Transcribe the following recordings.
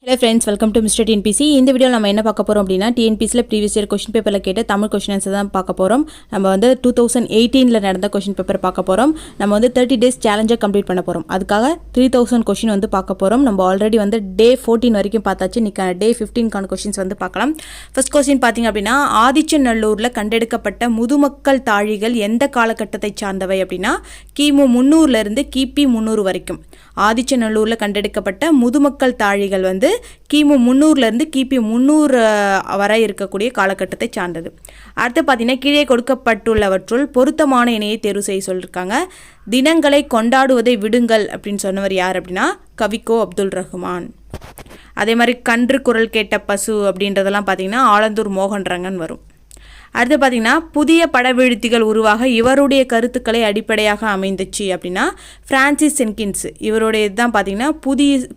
Hello friends, welcome to Mr. TNPC. இந்த வீடியோவில் நம்ம என்ன பார்க்க போகிறோம் அப்படின்னா TNPCயில் ப்ரீவியஸ் இயர் கொஷின் பேப்பரில் கேட்ட தமிழ் கொஷின்ஸ் தான் பார்க்க போகிறோம். நம்ம வந்து 2018 நடந்த கொஷின் பேப்பர் பார்க்க போகிறோம். நம்ம வந்து 30 days சேலஞ்சை கம்ப்ளீட் பண்ண போகிறோம். அதுக்காக 3000 கொஷின் வந்து பார்க்க போகிறோம். நம்ம ஆல்ரெடி வந்து டே 14 வரைக்கும் பார்த்தாச்சு. இன்னைக்கு டே 15 கொஷின்ஸ் வந்து பார்க்கலாம். ஃபர்ஸ்ட் கொஸ்டின் பார்த்தீங்க அப்படின்னா, ஆதிச்சநல்லூரில் கண்டெடுக்கப்பட்ட முதுமக்கள் தாழிகள் எந்த காலகட்டத்தை சார்ந்தவை அப்படின்னா கிமு 300 கிபி 300 வரைக்கும். ஆதிச்சநல்லூரில் கண்டெடுக்கப்பட்ட முதுமக்கள் தாழிகள் வந்து கிமு 300 கிபி 300 வரை இருக்கக்கூடிய காலகட்டத்தை சார்ந்தது. அடுத்து பார்த்தீங்கன்னா, கீழே கொடுக்கப்பட்டுள்ளவற்றுள் பொருத்தமான இணையை தேர்வு செய்ய சொல்லியிருக்காங்க. தினங்களை கொண்டாடுவதை விடுங்கள் அப்படின்னு சொன்னவர் யார் அப்படின்னா கவிக்கோ அப்துல் ரஹ்மான். அதே மாதிரி கன்று குரல் கேட்ட பசு அப்படின்றதெல்லாம் பார்த்தீங்கன்னா ஆலந்தூர் மோகன் ரங்கன் வரும். அடுத்து பார்த்தீங்கன்னா, புதிய படவெழுத்திகள் உருவாக இவருடைய கருத்துக்களை அடிப்படையாக அமைந்துச்சு அப்படின்னா ஃப்ரான்சிஸ் சென்கின்ஸ். இவருடைய தான் பார்த்தீங்கன்னா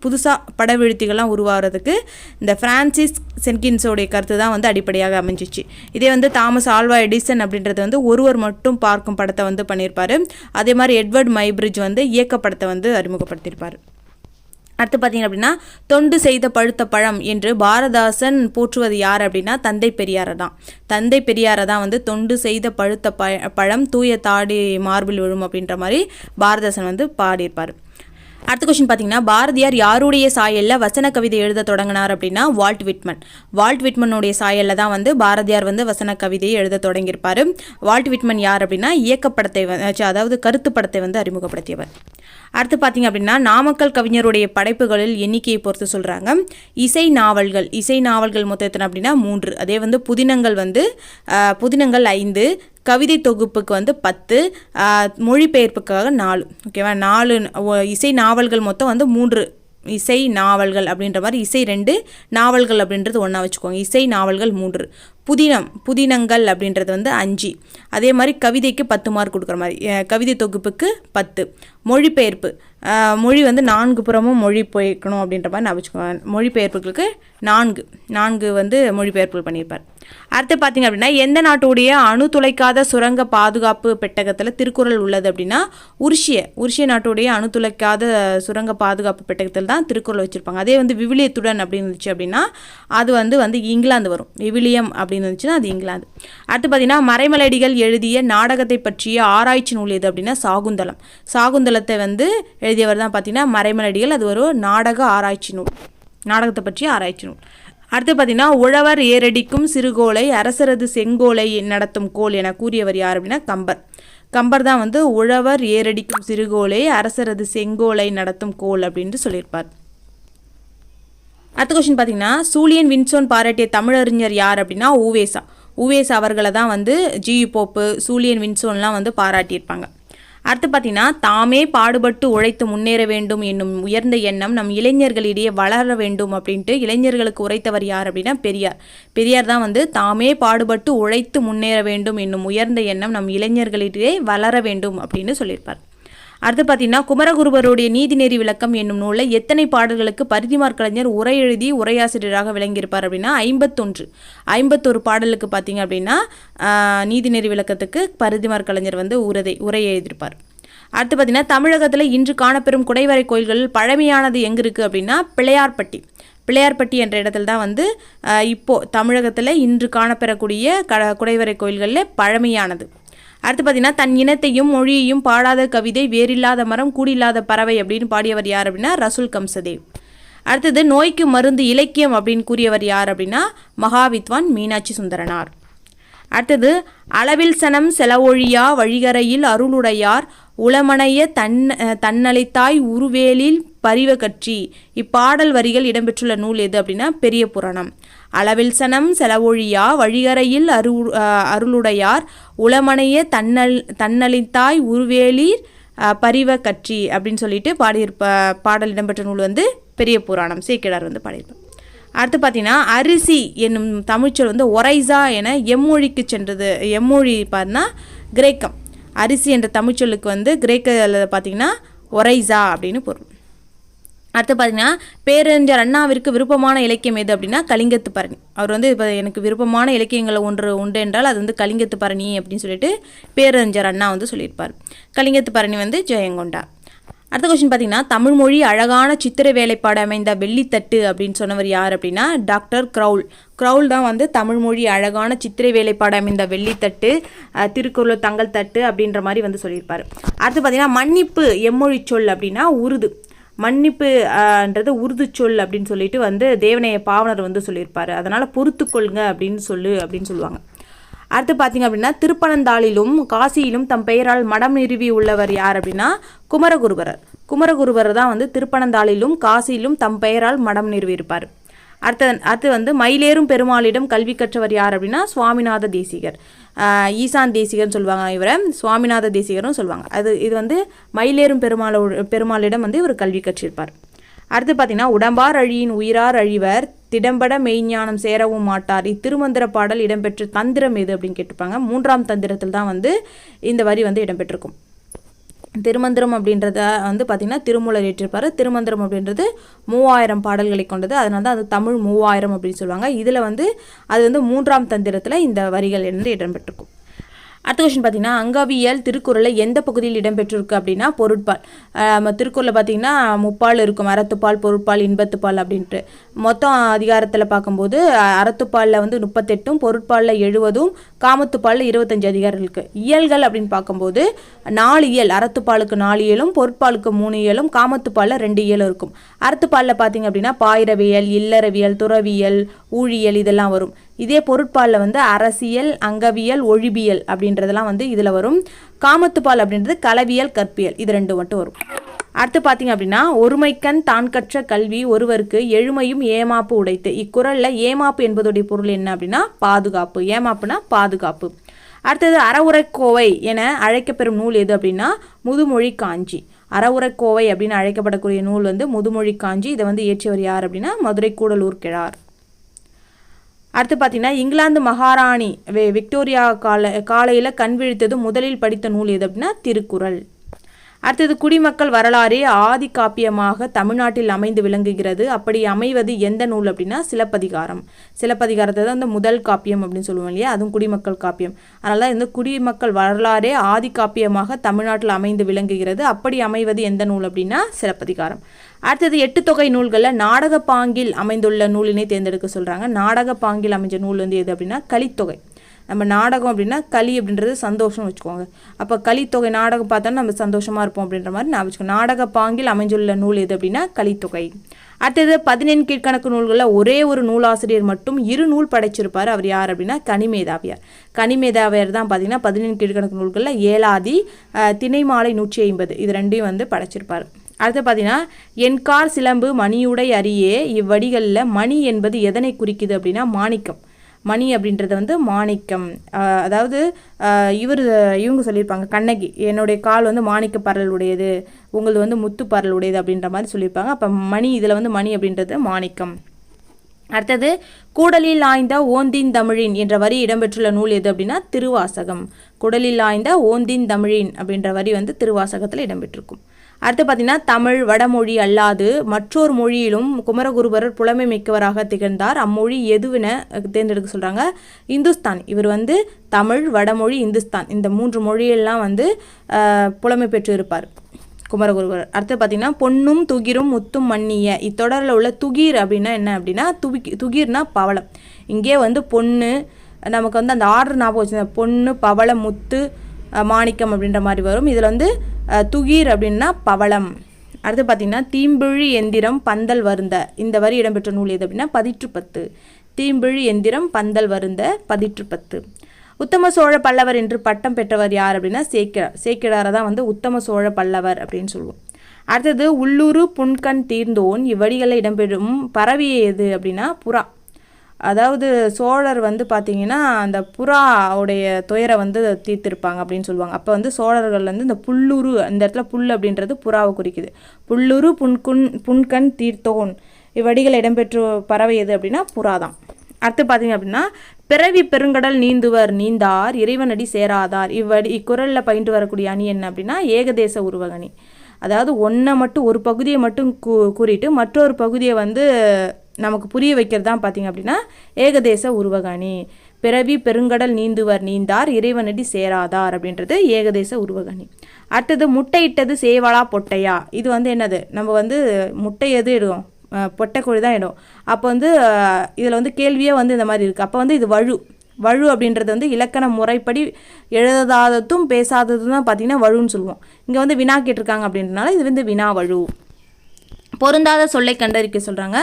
புதுசாக படவெழுத்திகள்லாம் உருவாகிறதுக்கு இந்த ஃப்ரான்சிஸ் சென்கின்ஸோடைய கருத்து தான் வந்து அடிப்படையாக அமைஞ்சிச்சு. இதே வந்து தாமஸ் ஆல்வா எடிசன் அப்படின்றது வந்து ஒருவர் மட்டும் பார்க்கும் படத்தை வந்து பண்ணியிருப்பார். அதே மாதிரி எட்வர்ட் மைப்ரிட்ஜ் வந்து இயக்கப்படத்தை வந்து அறிமுகப்படுத்தியிருப்பார். அடுத்து பார்த்தீங்க அப்படின்னா, தொண்டு செய்த பழுத்த பழம் என்று பாரதாசன் போற்றுவது யார் அப்படின்னா தந்தை பெரியாரை தான். தந்தை பெரியாரை தான் வந்து தொண்டு செய்த பழுத்த பழம் தூய தாடி மார்பில் விழும் அப்படின்ற மாதிரி பாரதாசன் வந்து பாடியிருப்பார். அடுத்த கொஸ்டின் பார்த்தீங்கன்னா, பாரதியார் யாருடைய சாயலில் வசன கவிதை எழுத தொடங்கினார் அப்படின்னா வால்ட் விட்மன். வால்ட் விட்மனுடைய சாயலில் தான் வந்து பாரதியார் வந்து வசன கவிதையை எழுத தொடங்கியிருப்பார். வால்ட் விட்மன் யார் அப்படின்னா இயக்கப்படத்தை அதாவது கருத்து படத்தை வந்து அறிமுகப்படுத்தியவர். அடுத்து பார்த்தீங்க அப்படின்னா, நாமக்கல் கவிஞருடைய படைப்புகளில் எண்ணிக்கையை பொறுத்து சொல்கிறாங்க. இசை நாவல்கள் மொத்தம் எத்தனை அப்படின்னா 3. அதே வந்து புதினங்கள் 5, கவிதை தொகுப்புக்கு வந்து 10, மொழிபெயர்ப்புக்காக 4. ஓகேவா, 4 இசை நாவல்கள் மொத்தம் வந்து 3 இசை நாவல்கள் அப்படின்ற மாதிரி. இசை 2, நாவல்கள் அப்படின்றது ஒன்றா வச்சுக்கோங்க. இசை நாவல்கள் 3, புதினங்கள் அப்படின்றது வந்து 5. அதே மாதிரி கவிதைக்கு 10 மார்க் கொடுக்குற மாதிரி, கவிதை தொகுப்புக்கு 10. மொழிபெயர்ப்பு மொழி வந்து 4 புறமும் மொழி போய்க்கணும் அப்படின்ற மாதிரி நான் வச்சுக்கோங்க. மொழிபெயர்ப்புகளுக்கு 4 வந்து மொழிபெயர்ப்புகள் பண்ணியிருப்பார். அடுத்து பார்த்தீங்க அப்படின்னா, எந்த நாட்டுடைய அணு துளைக்காத சுரங்க பாதுகாப்பு பெட்டகத்தில் திருக்குறள் உள்ளது அப்படின்னா உருசிய நாட்டுடைய அணு துளைக்காத சுரங்க பாதுகாப்பு பெட்டகத்தில் தான் திருக்குறள் வச்சுருப்பாங்க. அதே வந்து விவிலியத்துடன் அப்படின்னு இருந்துச்சு அப்படின்னா அது வந்து இங்கிலாந்து வரும். விவிலியம் அப்படின்னு இருந்துச்சுன்னா அது இங்கிலாந்து. அடுத்து பார்த்தீங்கன்னா, மறைமலடிகள் எழுதிய நாடகத்தை பற்றிய ஆராய்ச்சி நூல் எது அப்படின்னா சாகுந்தலத்தை வந்து எழுதியவர் தான் பார்த்தீங்கன்னா மறைமலடிகள். அது ஒரு நாடகத்தை பற்றிய ஆராய்ச்சி நூல். அடுத்து பார்த்தீங்கன்னா, உழவர் ஏரடிக்கும் சிறுகோலை அரசரது செங்கோலை நடத்தும் கோல் என கூறியவர் யார் அப்படின்னா கம்பர் தான் வந்து உழவர் ஏரடிக்கும் சிறுகோலை அரசரது செங்கோலை நடத்தும் கோல் அப்படின்ட்டு சொல்லியிருப்பார். அடுத்த கொஸ்டின் பார்த்தீங்கன்னா, சூலியன் வின்சோன் பாராட்டிய தமிழறிஞர் யார் அப்படின்னா உவேசா அவர்களை தான் வந்து ஜி.யு. போப்பு, சூலியன் வின்சோன்லாம் வந்து பாராட்டியிருப்பாங்க. அடுத்து பார்த்தீங்கன்னா, தாமே பாடுபட்டு உழைத்து முன்னேற வேண்டும் என்னும் உயர்ந்த எண்ணம் நம் இளைஞர்களிடையே வளர வேண்டும் அப்படின்ட்டு இளைஞர்களுக்கு உரைத்தவர் யார் அப்படின்னா பெரியார் தான் வந்து தாமே பாடுபட்டு உழைத்து முன்னேற வேண்டும் என்னும் உயர்ந்த எண்ணம் நம் இளைஞர்களிடையே வளர வேண்டும் அப்படின்னு சொல்லியிருப்பார். அடுத்து பார்த்தீங்கன்னா, குமரகுருபருடைய நீதிநெறி விளக்கம் என்னும் நூலில் எத்தனை பாடல்களுக்கு பரிதிமார் கலைஞர் உரை எழுதி உரையாசிரியராக விளங்கியிருப்பார் அப்படின்னா 51 பாடலுக்கு பார்த்தீங்க அப்படின்னா நீதிநெறி விளக்கத்துக்கு பரிதிமார் கலைஞர் வந்து உரை எழுதியிருப்பார். அடுத்து பார்த்தீங்கன்னா, தமிழகத்தில் இன்று காணப்பெறும் குடைவரை கோயில்களில் பழமையானது எங்கே இருக்குது அப்படின்னா பிள்ளையார்பட்டி என்ற இடத்துல தான் வந்து இப்போது தமிழகத்தில் இன்று காணப்பெறக்கூடிய குடைவரை கோயில்களில் பழமையானது. அடுத்து பார்த்தீங்கன்னா, தன் இனத்தையும் மொழியையும் பாடாத கவிதை வேறில்லாத மரம் கூடில்லாத பறவை அப்படின்னு பாடியவர் யார் அப்படின்னா ரசூல் கம்சதேவ். அடுத்தது, நோய்க்கு மருந்து இலக்கியம் அப்படின்னு கூறியவர் யார் அப்படின்னா மகாவித்வான் மீனாட்சி சுந்தரனார். அடுத்தது, அளவில் சனம் செலவொழியா வழிகரையில் அருளுடையார் உளமனைய தன்னளித்தாய் உருவேலில் பரிவ கற்றி. இப்பாடல் வரிகள் இடம்பெற்றுள்ள நூல் எது அப்படின்னா பெரிய புராணம். அளவில் சனம் செலவொழியா வழிகரையில் அருளுடையார் உளமனைய தன்னளித்தாய் உருவேலில் பரிவ கற்றி அப்படின்னு சொல்லிட்டு பாடல் இடம்பெற்ற நூல் வந்து பெரிய புராணம். சேக்கிழார் வந்து பாடியிருப்பார். அடுத்து பார்த்தீங்கன்னா, அரிசி என்னும் தமிழ்ச்சொல் வந்து ஒரைசா என எம்மொழிக்கு சென்றது. எம்மொழி பார்த்தீங்கன்னா கிரேக்கம். அரிசி என்ற தமிழ்ச்சொல்லுக்கு வந்து கிரேக்கத்தில் பார்த்தீங்கன்னா ஒரைசா அப்படின்னு பொருள். அடுத்து பார்த்தீங்கன்னா, பேரறிஞர் அண்ணாவிற்கு விருப்பமான இலக்கியம் எது அப்படின்னா கலிங்கத்து பரணி. அவர் வந்து இப்போ எனக்கு விருப்பமான இலக்கியங்கள் ஒன்று உண்டு என்றால் அது வந்து கலிங்கத்து பரணி அப்படின்னு சொல்லிட்டு பேரறிஞர் அண்ணா வந்து சொல்லியிருப்பார். கலிங்கத்து பரணி வந்து ஜெயங்கொண்டார். அடுத்த கொஸ்டின் பார்த்தீங்கன்னா தமிழ்மொழி அழகான சித்திர வேலைப்பாடு அமைந்த வெள்ளித்தட்டு அப்படின்னு சொன்னவர் யார் அப்படின்னா டாக்டர் க்ரௌல் தான் வந்து தமிழ்மொழி அழகான சித்திரை வேலைப்பாடு அமைந்த வெள்ளித்தட்டு, திருக்குறள் தங்கள் தட்டு அப்படின்ற மாதிரி வந்து சொல்லியிருப்பார். அடுத்து பார்த்தீங்கன்னா மன்னிப்பு எம்மொழி சொல் அப்படின்னா உருது. மன்னிப்புன்றது உருது சொல் அப்படின்னு சொல்லிட்டு வந்து தேவனைய பாவனர் வந்து சொல்லியிருப்பார். அதனால் பொறுத்துக்கொள்ளுங்க அப்படின்னு சொல்லுவாங்க. அடுத்து பார்த்தீங்க அப்படின்னா திருப்பனந்தாளிலும் காசியிலும் தம் பெயரால் மடம் நிறுவி உள்ளவர் யார் அப்படின்னா குமரகுருபரர் தான் வந்து திருப்பனந்தாளிலும் காசியிலும் தம் பெயரால் மடம் நிறுவியிருப்பார். அடுத்து வந்து மயிலேறும் பெருமாளிடம் கல்வி கற்றவர் யார் அப்படின்னா சுவாமிநாத தேசிகர். ஈசான் தேசிகர்னு சொல்லுவாங்க, இவரை சுவாமிநாத தேசிகர்னு சொல்லுவாங்க. இது வந்து மயிலேறும் பெருமாளிடம் வந்து இவர் கல்வி கற்றிருப்பார். அடுத்து பார்த்தீங்கன்னா உடம்பார் அழியின் உயிரார் அழிவர் திடம்பட மெய்ஞானம் சேரவும் மாட்டார். இத்திருமந்திர பாடல் இடம்பெற்ற தந்திரம் எது அப்படின்னு கேட்டிருப்பாங்க. 3ஆம் தந்திரத்தில் தான் வந்து இந்த வரி வந்து இடம்பெற்றிருக்கும். திருமந்திரம் அப்படின்றத வந்து பார்த்திங்கன்னா திருமூலர் ஏற்றிருப்பார். திருமந்திரம் அப்படின்றது 3000 பாடல்களை கொண்டது. அதனால தான் அது தமிழ் 3000 அப்படின்னு சொல்லுவாங்க. இதில் வந்து அது வந்து 3ஆம் தந்திரத்தில் இந்த வரிகள் வந்து இடம்பெற்றிருக்கும். அடுத்த கொஸ்டின் பார்த்தீங்கன்னா அங்கவியல் திருக்குறளில் எந்த பகுதியில் இடம்பெற்றிருக்கு அப்படின்னா பொருட்பால். திருக்குறளில் பார்த்தீங்கன்னா முப்பால் இருக்கும், அறத்துப்பால், பொருட்பால், இன்பத்துப்பால் அப்படின்ட்டு. மொத்தம் அதிகாரத்தில் பார்க்கும்போது அறத்துப்பாலில் வந்து 38, பொருட்பாலில் 70, காமத்துப்பாலில் 25 அதிகாரம் இருக்குது. இயல்கள் அப்படின்னு பார்க்கும்போது 4 இயல், அறத்துப்பாலுக்கு 4 இயலும், பொருட்பாலுக்கு 3 இயலும், காமத்துப்பாலில் 2 இயலும் இருக்கும். அறத்துப்பாலில் பார்த்தீங்க அப்படின்னா பாயிரவியல், இல்லறவியல், துறவியல், ஊழியல் இதெல்லாம் வரும். இதே பொருட்பாலில் வந்து அரசியல், அங்கவியல், ஒழிபியல் அப்படின்றதெல்லாம் வந்து இதில் வரும். காமத்துப்பால் அப்படின்றது களவியல், கற்பியல், இது 2 மட்டும் வரும். அடுத்து பார்த்தீங்க அப்படின்னா ஒருமைக்கண் தான் கற்ற கல்வி ஒருவருக்கு எழுமையும் ஏமாப்பு உடைத்து. இக்குறளில் ஏமாப்பு என்பதுடைய பொருள் என்ன அப்படின்னா பாதுகாப்பு. ஏமாப்புனா பாதுகாப்பு. அடுத்தது அறவுரைக்கோவை என அழைக்கப்பெறும் நூல் எது அப்படின்னா முதுமொழி காஞ்சி. அறவுரைக்கோவை அப்படின்னு அழைக்கப்படக்கூடிய நூல் வந்து முதுமொழி காஞ்சி. இதை வந்து இயற்றியவர் யார் அப்படின்னா மதுரை கூடலூர் கிழார். அடுத்து பார்த்தீங்கன்னா இங்கிலாந்து மகாராணி விக்டோரியா காலையில் கண் விழித்தது முதலில் படித்த நூல் எது அப்படின்னா திருக்குறள். அடுத்தது குடிமக்கள் வரலாறு ஆதி காப்பியமாக தமிழ்நாட்டில் அமைந்து விளங்குகிறது. அப்படி அமைவது எந்த நூல் அப்படின்னா சிலப்பதிகாரம். சிலப்பதிகாரத்தை தான் வந்து முதல் காப்பியம் அப்படின்னு சொல்லுவோம் இல்லையா, அதுவும் குடிமக்கள் காப்பியம். அதனால தான் இந்த குடிமக்கள் வரலாறே ஆதி காப்பியமாக தமிழ்நாட்டில் அமைந்து விளங்குகிறது. அப்படி அமைவது எந்த நூல் அப்படின்னா சிலப்பதிகாரம். அடுத்தது 8 தொகை நூல்களில் நாடக பாங்கில் அமைந்துள்ள நூலினை தேர்ந்தெடுக்க சொல்கிறாங்க. நாடக பாங்கில் அமைஞ்ச நூல் வந்து எது அப்படின்னா கலித்தொகை. நம்ம நாடகம் அப்படின்னா களி அப்படின்றது சந்தோஷம் வச்சுக்கோங்க. அப்போ கலித்தொகை நாடகம் பார்த்தோன்னா நம்ம சந்தோஷமாக இருப்போம் அப்படின்ற மாதிரி நான் வச்சுக்கோங்க. நாடக பாங்கில் அமைஞ்சுள்ள நூல் எது அப்படின்னா கலித்தொகை. அடுத்தது 14 கீழ்கணக்கு நூல்களில் ஒரே ஒரு நூலாசிரியர் மட்டும் 2 நூல் படைச்சிருப்பார். அவர் யார் அப்படின்னா கனிமேதாவியார். கனிமேதாவியார் தான் பார்த்தீங்கன்னா 14 கீழ்கணக்கு நூல்களில் ஏலாதி, திணைமாலை 150 இது 2ஐயும் வந்து படைச்சிருப்பார். அடுத்து பார்த்தீங்கன்னா என்கார் சிலம்பு மணியுடை அரியே இவ்வடிகளில் மணி என்பது எதனை குறிக்குது அப்படின்னா மாணிக்கம். மணி அப்படின்றது வந்து மாணிக்கம். அதாவது இவங்க சொல்லியிருப்பாங்க கண்ணகி, என்னுடைய கால் வந்து மாணிக்க பரல் உடையது, உங்களது வந்து முத்து பரல் உடையது அப்படின்ற மாதிரி சொல்லியிருப்பாங்க. அப்போ மணி இதில் வந்து மணி அப்படின்றது மாணிக்கம். அடுத்தது கூடலில் ஆய்ந்த ஓந்தின் தமிழின் என்ற வரி இடம்பெற்றுள்ள நூல் எது அப்படின்னா திருவாசகம். கூடலில் ஆய்ந்த ஓந்தின் தமிழின் அப்படின்ற வரி வந்து திருவாசகத்தில் இடம்பெற்றிருக்கும். அடுத்து பார்த்தீங்கன்னா தமிழ் வடமொழி அல்லாது மற்றொரு மொழியிலும் குமரகுருபரர் புலமை மிக்கவராக திகழ்ந்தார். அம்மொழி எதுவென தேர்ந்தெடுக்க சொல்கிறாங்க இந்துஸ்தான். இவர் வந்து தமிழ், வடமொழி, இந்துஸ்தான் இந்த 3 மொழியெல்லாம் வந்து புலமை பெற்று இருப்பார் குமரகுருபரர். அடுத்து பார்த்தீங்கன்னா பொன்னும் துகிரும் முத்தும் மன்னிய. இத்தொடரில் உள்ள துகிர் அப்படின்னா என்ன அப்படின்னா துகிர்னா பவளம். இங்கே வந்து பொண்ணு நமக்கு வந்து அந்த ஆர்டர் ஞாபகம் வச்சு பொண்ணு, பவளம், முத்து, மாணிக்கம் அப்படின்ற மாதிரி வரும். இதில் வந்து துகிர் அப்படின்னா பவளம். அடுத்து பார்த்திங்கன்னா தீம்பிழி எந்திரம் பந்தல் வருந்த. இந்த வரி இடம்பெற்ற நூல் எது அப்படின்னா பதிற்று10. தீம்பிழி எந்திரம் பந்தல் வருந்த பதிற்று10. உத்தம சோழ பல்லவர் என்று பட்டம் பெற்றவர் யார் அப்படின்னா சேக்கிழாரை தான் வந்து உத்தம சோழ பல்லவர் அப்படின்னு சொல்லுவோம். அடுத்தது உள்ளூர் புன்கண் தீர்ந்தோன் இவ்வடிகளில் இடம்பெறும் பறவை எது அப்படின்னா புறா. அதாவது சோழர் வந்து பார்த்திங்கன்னா அந்த புறாவுடைய துயரை வந்து தீர்த்திருப்பாங்க அப்படின்னு சொல்லுவாங்க. அப்போ வந்து சோழர்கள் வந்து இந்த புல்லுரு, இந்த இடத்துல புல் அப்படின்றது புறாவை குறிக்குது. புல்லுரு புன்கண் தீர்த்தோன் இவ்வடிகள் இடம்பெற்ற பறவை எது அப்படின்னா புறா தான். அடுத்து பார்த்தீங்க அப்படின்னா பிறவி பெருங்கடல் நீந்துவர் நீந்தார் இறைவனடி சேராதார். இக்குறளில் பயின்று வரக்கூடிய அணி என்ன அப்படின்னா ஏகதேச உருவகணி. அதாவது ஒரு பகுதியை மட்டும் கூறிட்டு மற்றொரு பகுதியை வந்து நமக்கு புரிய வைக்கிறது தான் பார்த்திங்க அப்படின்னா ஏகதேச உருவகணி. பிறவி பெருங்கடல் நீந்துவர் நீந்தார் இறைவனடி சேராதார் அப்படின்றது ஏகதேச உருவகணி. அடுத்தது முட்டையிட்டது சேவலா பொட்டையா. இது வந்து என்னது, நம்ம வந்து முட்டை எது இடும், பொட்டைக்கோழி தான் இடும். அப்போ வந்து இதில் வந்து கேள்வியே வந்து இந்த மாதிரி இருக்குது. அப்போ வந்து இது வழு. வழு அப்படின்றது வந்து இலக்கண முறைப்படி எழுதாததும் பேசாததும் தான் பார்த்திங்கன்னா வழுன்னு சொல்லுவோம். இங்கே வந்து வினா கேட்டிருக்காங்க அப்படின்றனால இது வந்து வினா வழு. பொருந்தாத சொல்லை கண்டறிக்க சொல்கிறாங்க.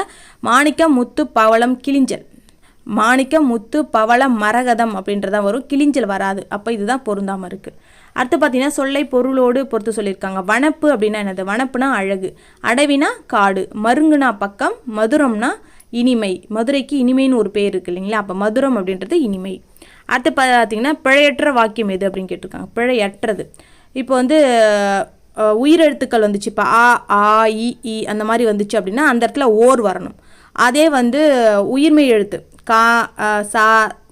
மாணிக்கம் முத்து பவளம் கிளிஞ்சல். மாணிக்கம் முத்து பவளம் மரகதம் அப்படின்றதான் வரும், கிளிஞ்சல் வராது. அப்போ இதுதான் பொருந்தாமல் இருக்குது. அடுத்து பார்த்தீங்கன்னா சொல்லை பொருளோடு பொறுத்து சொல்லியிருக்காங்க. வனப்பு அப்படின்னா என்னது, வனப்புனா அழகு, அடவினா காடு, மருங்குனா பக்கம், மதுரம்னா இனிமை. மதுரைக்கு இனிமைன்னு ஒரு பேர் இருக்குது இல்லைங்களா, அப்போ மதுரம் அப்படின்றது இனிமை. அடுத்து பார்த்தீங்கன்னா பிழையற்ற வாக்கியம் எது அப்படின்னு கேட்டிருக்காங்க. பிழையற்றது இப்போ வந்து உயிரெழுத்துக்கள் வந்துச்சு, இப்போ ஆ ஆ இ அந்த மாதிரி வந்துச்சு அப்படின்னா அந்த இடத்துல ஓர் வரணும். அதே வந்து உயிர்மெய் எழுத்து கா சா